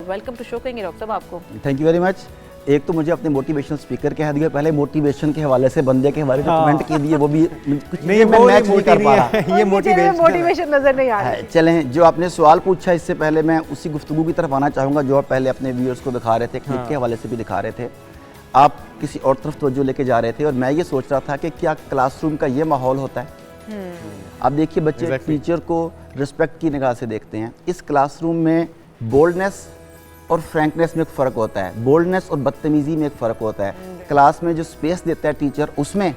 Welcome to show कहेंगे doctor साहब आपको। Thank you very much. एक तो मुझे अपने मोटिवेशनल स्पीकर कह दिया, पहले मोटिवेशन के हवाले से बंदे के हवाले से कमेंट के दिए, वो भी कुछ नहीं, मैं मैच नहीं कर पा रहा। ये मोटिवेशन नजर नहीं आ रहा है। चलें, जो आपने सवाल पूछा इससे पहले मैं उसी गुफ्तगू की तरफ आना चाहूँगा जो आप पहले अपने व्यूअर्स को दिखा रहे थे, क्लिप के हवाले से भी दिखा रहे थे। आप किसी और तरफ तवज्जो लेके जा रहे थे और मैं ये सोच रहा था कि क्या क्लासरूम का ये माहौल होता है। आप देखिए बच्चे टीचर को रिस्पेक्ट की निगाह से देखते हैं। इस क्लासरूम में बोल्डनेस और फ्रैंकनेस में एक फ़र्क होता है, बोल्डनेस और बदतमीज़ी में एक फ़र्क होता है। क्लास में जो स्पेस देता है टीचर उसमें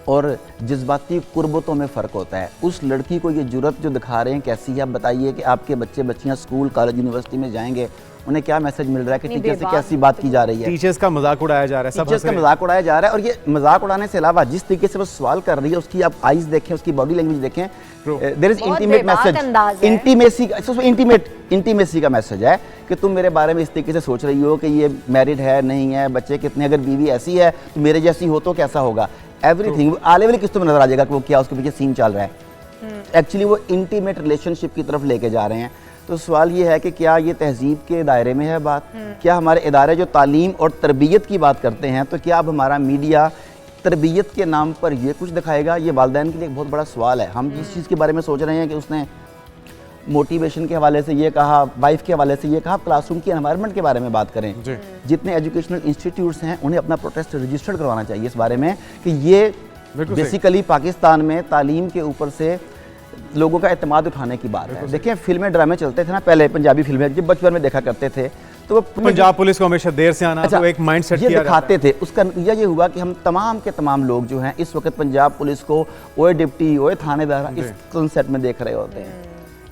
और जज्बाती कुर्बतों में फ़र्क होता है। उस लड़की को ये जुर्रत जो दिखा रहे हैं कैसी है, आप बताइए कि आपके बच्चे बच्चियाँ स्कूल कॉलेज यूनिवर्सिटी में जाएंगे, उन्हें क्या मैसेज मिल रहा है कि टीचर से कैसी बात की जा रही है, टीचर्स का मजाक उड़ाया जा रहा है, टीचर्स का मजाक उड़ाया जा रहा है। और ये मजाक उड़ाने से अलावा जिस तरीके से वो सवाल कर रही है उसकी आप आइज देखें, उसकी बॉडी लैंग्वेज देखें, there is intimate message, intimacy का मैसेज है कि तुम मेरे बारे में इस तरीके से सोच रही हो कि ये मैरिड है नहीं है, बच्चे कितने, अगर बीवी ऐसी है तो मेरे जैसी हो तो कैसा होगा, एवरीथिंग आले वाली किस्तों में नजर आ जाएगा कि वो क्या उसके पीछे सीन चल रहा है। एक्चुअली वो इंटीमेट रिलेशनशिप की तरफ लेके जा रहे हैं। तो सवाल ये है कि क्या ये तहजीब के दायरे में है बात, क्या हमारे इदारे जो तालीम और तरबियत की बात करते हैं, तो क्या अब हमारा मीडिया तरबियत के नाम पर ये कुछ दिखाएगा? ये वालिदैन के लिए एक बहुत बड़ा सवाल है। हम जिस चीज़ के बारे में सोच रहे हैं कि उसने मोटिवेशन के हवाले से ये कहा, वाइफ के हवाले से ये कहा, क्लासरूम की एनवायरनमेंट के बारे में बात करें। जितने एजुकेशनल इंस्टीट्यूट्स हैं उन्हें अपना प्रोटेस्ट रजिस्टर्ड करवाना चाहिए इस बारे में कि ये बेसिकली पाकिस्तान में तालीम के ऊपर से लोगों का एतमाद उठाने की बात है। देखिए फिल्में ड्रामे चलते थे ना पहले, पंजाबी फिल्में जब बचपन में देखा करते थे तो वो पंजाब पुलिस को हमेशा देर से आना, तो एक माइंडसेट ये दिखाते थे। उसका नतीजा ये हुआ कि हम तमाम के तमाम लोग जो हैं इस वक्त पंजाब पुलिस को ओए डिप्टी ओए थानेदार इस कॉन्सेप्ट में देख रहे होते हैं।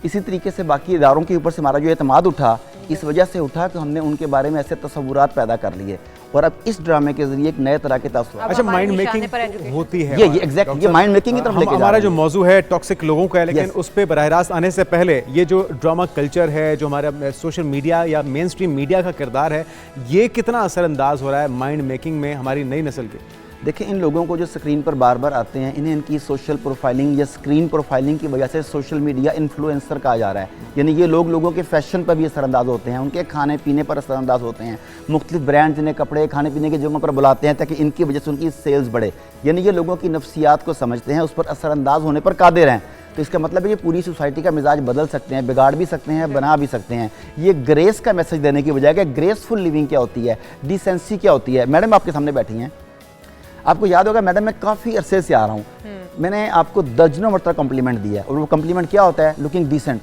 इसी तरीके से बाकी इदारों के ऊपर से हमारा जो एतमाद उठा, इस वजह से उठा कि हमने उनके बारे में ऐसे तसव्वुरात पैदा कर लिए और अब इस ड्रामे के जरिए एक नए तरह के तसव्वुरात। अच्छा, माइंड मेकिंग होती है, ये एग्जैक्टली ये माइंड मेकिंग की तरफ लेके जा रहा है। हमारा जो मौजू है टॉक्सिक लोगों का है, लेकिन उस पे बराह रास्त आने से पहले ये जो ड्रामा कल्चर है, जो हमारा सोशल मीडिया या मेन स्ट्रीम मीडिया का किरदार है, ये कितना असरअंदाज हो रहा है माइंड मेकिंग में हमारी नई नस्ल के? देखिए इन लोगों को जो स्क्रीन पर बार बार आते हैं, इन्हें इनकी सोशल प्रोफाइलिंग या स्क्रीन प्रोफाइलिंग की वजह से सोशल मीडिया इन्फ्लुएंसर कहा जा रहा है। यानी ये लोग लोगों के फैशन पर भी असरअंदाज होते हैं, उनके खाने पीने पर असरअंदाज होते हैं, मुख्तलिफ ब्रांड्स इन्हें कपड़े खाने पीने की जगहों पर बुलाते हैं ताकि इनकी वजह से उनकी सेल्स बढ़े। यानी ये लोगों की नफ्सियात को समझते हैं, उस पर असरअंदाज होने पर कादिर हैं। तो इसका मतलब है ये पूरी सोसाइटी का मिजाज बदल सकते हैं, बिगाड़ भी सकते हैं, बना भी सकते हैं। ये ग्रेस का मैसेज देने की बजाय कि ग्रेसफुल लिविंग क्या होती है, डिसेंसी क्या होती है। मैडम आपके सामने बैठी हैं, आपको याद होगा मैडम मैं काफ़ी अरसे से आ रहा हूँ, मैंने आपको दर्जनों मरतबा कॉम्प्लीमेंट दिया और वो कॉम्प्लीमेंट क्या होता है? Looking decent,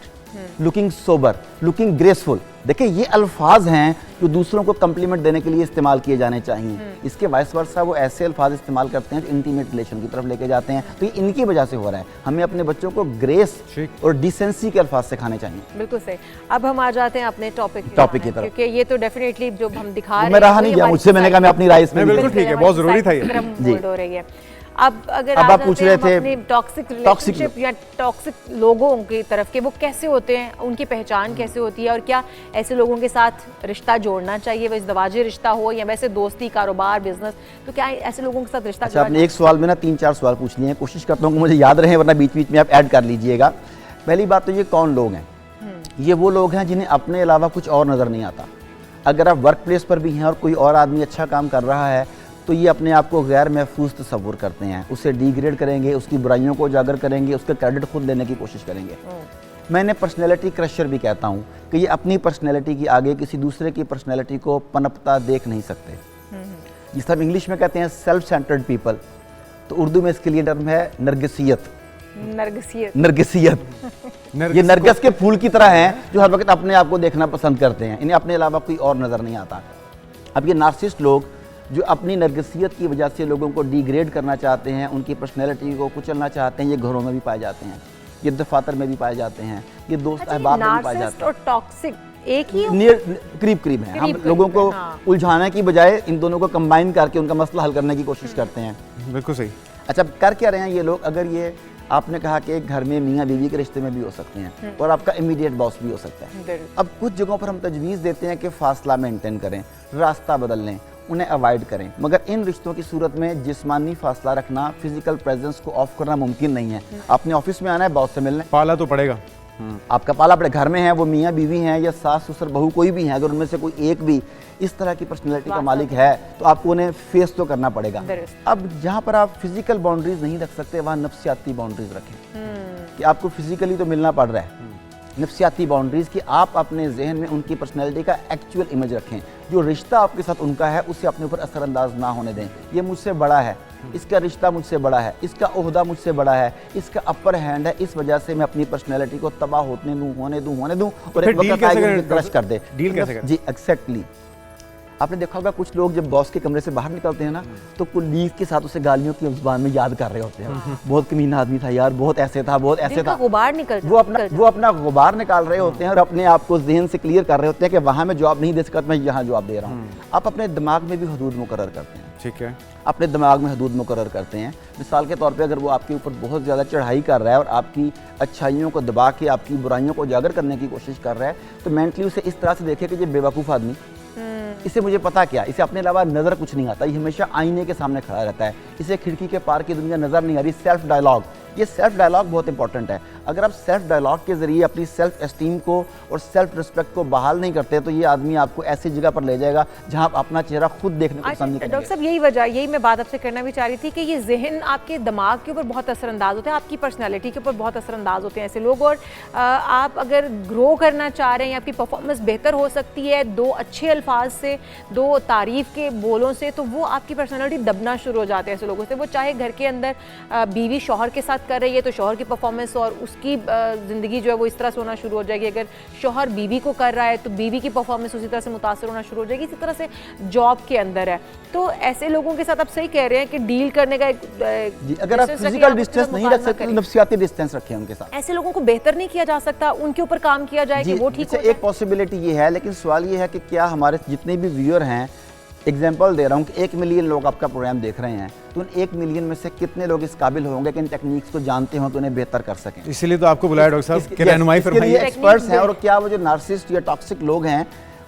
looking sober, looking graceful. देखिए ये अल्फाज हैं जो दूसरों को कॉम्प्लीमेंट देने के लिए इस्तेमाल किए जाने चाहिए। इसके वाइस वर्सा वो ऐसे अल्फाज इस्तेमाल करते हैं जो इंटीमेट रिलेशन की तरफ लेके जाते हैं। तो ये इनकी वजह से हो रहा है। हमें अपने बच्चों को ग्रेस और डिसेंसी के अल्फाज सिखाने चाहिए। बिल्कुल सही। अब हम आ जाते हैं अपने टॉपिक की तरफ, क्योंकि ये तो डेफिनेटली जो हम दिखा रहे हैं, मैं रहा नहीं गया मुझसे, मैंने कहा मैं अपनी राय इसमें बिल्कुल ठीक है, बहुत जरूरी था ये जी हो रही है। अब अगर आप पूछ रहे थे टॉक्सिक रिलेशनशिप या टॉक्सिक लोगों की तरफ के, वो कैसे होते हैं, उनकी पहचान कैसे होती है और क्या ऐसे लोगों के साथ रिश्ता जोड़ना चाहिए, वह इज़्दवाजी रिश्ता हो या वैसे दोस्ती, कारोबार, बिजनेस, तो क्या ऐसे लोगों के साथ रिश्ता? अच्छा, आपने एक सवाल में ना 3-4 सवाल पूछ लिए हैं, कोशिश करता हूँ कि मुझे याद रहे, वरना बीच बीच में आप ऐड कर लीजिएगा। पहली बात तो ये कौन लोग हैं? ये वो लोग हैं जिन्हें अपने अलावा कुछ और नज़र नहीं आता। अगर आप वर्क प्लेस पर भी हैं और कोई और आदमी अच्छा काम कर रहा है तो ये अपने आप को गैर महफूज तस्वुर करते हैं, उसे डिग्रेड करेंगे, उसकी बुराइयों को उजागर करेंगे, उसका क्रेडिट खुद लेने की कोशिश करेंगे। मैंने पर्सनैलिटी क्रशर भी कहता हूँ कि ये अपनी पर्सनैलिटी की आगे किसी दूसरे की पर्सनैलिटी को पनपता देख नहीं सकते। जिस हम इंग्लिश में कहते हैं सेल्फ सेंटर्ड पीपल, तो उर्दू में इसके लिए टर्म है नरगिसियत। नरगिसियत ये नरगिस के फूल की तरह हैं जो हर वक्त अपने आप को देखना पसंद करते हैं, इन्हें अपने अलावा कोई और नज़र नहीं आता। अब ये नार्सिसिस्ट लोग जो अपनी नरगिसियत की वजह से लोगों को डिग्रेड करना चाहते हैं, उनकी पर्सनैलिटी को कुचलना चाहते हैं, ये घरों में भी पाए जाते हैं, ये दफातर में भी पाए जाते हैं, ये दोस्त अहबाब में भी पाए जाते हैं। और टॉक्सिक एक ही करीब हैं। हम लोगों को उलझाने की बजाय इन दोनों को कंबाइन करके उनका मसला हल करने की कोशिश करते हैं। बिल्कुल सही। अच्छा, कर क्या रहे हैं ये लोग? अगर ये आपने कहा कि एक घर में मियाँ बीवी के रिश्ते में भी हो सकते हैं और आपका इमीडिएट बॉस भी हो सकता है। अब कुछ जगहों पर हम तजवीज़ देते हैं कि फासला मेंटेन करें, रास्ता बदल लें, उन्हें अवॉइड करें, मगर इन रिश्तों की सूरत में जिस्मानी फासला रखना, फिजिकल प्रेजेंस को ऑफ करना मुमकिन नहीं है। आपने ऑफिस में आना है, बॉस से मिलने, पाला तो पड़ेगा। आपका पाला अपने घर में है, वो मियाँ बीवी हैं या सास ससुर बहू कोई भी है, अगर उनमें से कोई एक भी इस तरह की पर्सनैलिटी का मालिक है तो आपको उन्हें फेस तो करना पड़ेगा। अब जहाँ पर आप फिजिकल बाउंड्रीज नहीं रख सकते वहाँ नफ्सियाती बाउंड्रीज रखें कि आपको फिजिकली तो मिलना पड़ रहा है, नफ्सियाती बाउंड्रीज कि आप अपने जहन में उनकी पर्सनैलिटी का एक्चुअल इमेज रखें, जो रिश्ता आपके साथ उनका है उसे अपने ऊपर असरअंदाज ना होने दें। ये मुझसे बड़ा है, इसका रिश्ता मुझसे बड़ा है, इसका ओहदा मुझसे बड़ा है, इसका अपर हैंड है, इस वजह से मैं अपनी पर्सनैलिटी को तबाह होने दूं और एक वक्त आएगा क्रश कर दे। डील कैसे करें? जी एग्जैक्टली। आपने देखा होगा कुछ लोग जब बॉस के कमरे से बाहर निकलते हैं ना तो कुलीग के साथ उसे गालियों की जुबान में याद कर रहे होते हैं, बहुत कमीना आदमी था यार, बहुत ऐसे था, बहुत ऐसे था, गुबार निकलता, वो अपना गुबार निकाल रहे होते हैं और अपने आप को जहन से क्लियर कर रहे होते हैं कि वहां मैं जवाब नहीं दे सकता, मैं यहाँ जवाब दे रहा हूँ। आप अपने दिमाग में भी हदूद मुकर्रर करते हैं, ठीक है, अपने दिमाग में हदूद मुकर्रर करते हैं। मिसाल के तौर पे अगर वो आपके ऊपर बहुत ज़्यादा चढ़ाई कर रहा है और आपकी अच्छाइयों को दबा के आपकी बुराइयों को उजागर करने की कोशिश कर रहा है तो मेंटली उसे इस तरह से देखे कि ये बेवकूफ़ आदमी, इसे मुझे पता क्या, इसे अपने अलावा नज़र कुछ नहीं आता, ये हमेशा आईने के सामने खड़ा रहता है, इसे खिड़की के पार की दुनिया नज़र नहीं आ रही। सेल्फ डायलॉग, ये सेल्फ डायलॉग बहुत इंपॉर्टेंट है। अगर आप सेल्फ डायलॉग के ज़रिए अपनी सेल्फ एस्टीम को और सेल्फ रिस्पेक्ट को बहाल नहीं करते तो ये आदमी आपको ऐसी जगह पर ले जाएगा जहां आप अपना चेहरा खुद देखने को पसंद नहीं करेंगे। डॉक्टर साहब यही वजह, यही मैं बात आपसे करना भी चाह रही थी कि ये जहन आपके दिमाग के ऊपर बहुत असरअंदाज होता है, आपकी पर्सनैलिटी के ऊपर बहुत असरअंदाज होते हैं ऐसे लोग। और आप अगर ग्रो करना चाह रहे हैं, आपकी परफॉर्मेंस बेहतर हो सकती है दो अच्छे अल्फाज से, दो तारीफ़ के बोलों से, तो वो आपकी पर्सनैलिटी दबना शुरू हो जाते हैं ऐसे लोगों से। वो चाहे घर के अंदर बीवी शौहर के साथ कर रही है तो शौहर की परफॉर्मेंस और उसकी ज़िंदगी जो है वो इस तरह से होना शुरू हो जाएगी, अगर शौहर बीवी को कर रहा है तो बीवी की परफॉर्मेंस उसी तरह से मुतासर होना शुरू हो जाएगी। इसी तरह से जॉब के अंदर है, तो ऐसे लोगों के साथ आप सही कह रहे हैं कि डील करने का अगर आप फिजिकल डिस्टेंस नहीं रख सकते तो नफ्सियाती डिस्टेंस रखें उनके साथ। ऐसे लोगों को बेहतर नहीं किया जा सकता, उनके ऊपर काम किया जाए कि वो ठीक हो जाए। एक पॉसिबिलिटी ये है, लेकिन सवाल ये है कि क्या हमारे जितने भी व्यूअर हैं, एग्जाम्पल दे रहा हूँ कि 1 मिलियन लोग आपका प्रोग्राम देख रहे हैं तो उन 1 मिलियन में से कितने लोग इस काबिल होंगे कि इन टेक्निक्स को जानते हो तो उन्हें बेहतर कर सकें। इसीलिए तो आपको बुलाया डॉक्टर साहब कि रहनुमाई फरमाइए। एक्सपर्ट्स हैं और क्या वो जो नार्सिसिस्ट या टॉक्सिक लोग हैं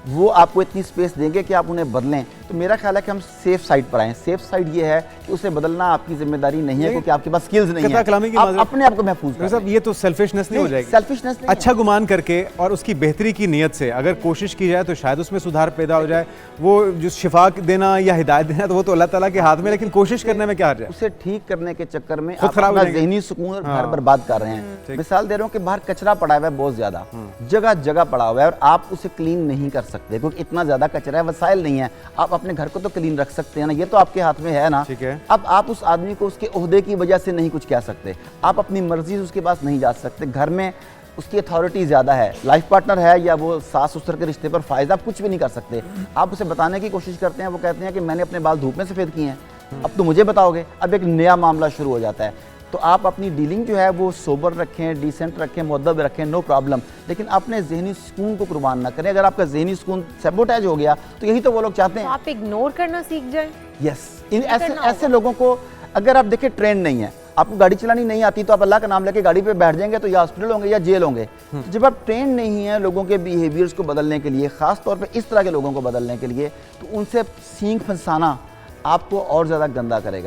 वो आपको इतनी स्पेस देंगे कि आप उन्हें बदलें। तो मेरा ख्याल है कि हम सेफ साइड पर आएँ। सेफ साइड ये है कि उसे बदलना आपकी जिम्मेदारी नहीं है क्योंकि आपके पास स्किल्स नहीं है, आप अपने आप को महफूज करें। साहब ये तो सेल्फिशनेस नहीं हो जाएगी? सेल्फिशनेस नहीं, अच्छा गुमान करके और उसकी बेहतरी की नीयत से अगर कोशिश की जाए तो शायद उसमें सुधार पैदा हो जाए। वो जो शिफा देना या हिदायत देना तो वो तो अल्लाह ताला के हाथ में, लेकिन कोशिश करने में क्या हर्ज है? उसे ठीक करने के चक्कर में खुद आप अपना ज़हनी सुकून और घर बर्बाद कर रहे हैं। मिसाल दे रहा हूँ कि बाहर कचरा पड़ा हुआ है बहुत ज्यादा, जगह जगह पड़ा हुआ है और आप उसे क्लीन नहीं कर सकते क्योंकि इतना ज्यादा कचरा है, वसाइल नहीं है। आप अपने घर को तो क्लीन रख सकते हैं ना, ये तो आपके हाथ में है ना। ठीक है। अब आप उस आदमी को उसके ओहदे की वजह से नहीं कुछ कह सकते, आप अपनी मर्जी से उसके पास नहीं जा सकते। घर में उसकी अथॉरिटी ज़्यादा है, लाइफ पार्टनर है या वो सास ससुर के रिश्ते पर फायदा, आप कुछ भी नहीं कर सकते। आप उसे बताने की कोशिश करते हैं, वो कहते हैं कि मैंने अपने बाल धूप में सफ़ेद किए हैं, अब तो मुझे बताओगे। अब एक नया मामला शुरू हो जाता है। तो आप अपनी डीलिंग जो है वो सोबर रखें, डिसेंट रखें, मुअद्दब रखें, नो प्रॉब्लम, लेकिन अपने जहनी सुकून को कुर्बान ना करें। अगर आपका जहनी सुकून सैबोटेज हो गया तो यही तो वो लोग चाहते हैं। तो आप इग्नोर करना सीख जाएं। यस, इन ऐसे लोगों को अगर आप देखें ट्रेंड नहीं है, आपको गाड़ी चलानी नहीं आती तो आप अल्लाह का नाम लेके गाड़ी पे बैठ जाएंगे तो या हॉस्पिटल होंगे या जेल होंगे। जब आप ट्रेंड नहीं है लोगों के बिहेवियर्स को बदलने के लिए, खास तौर पे इस तरह के लोगों को बदलने के लिए, तो उनसे सींग फंसाना आपको और ज़्यादा गंदा करेगा।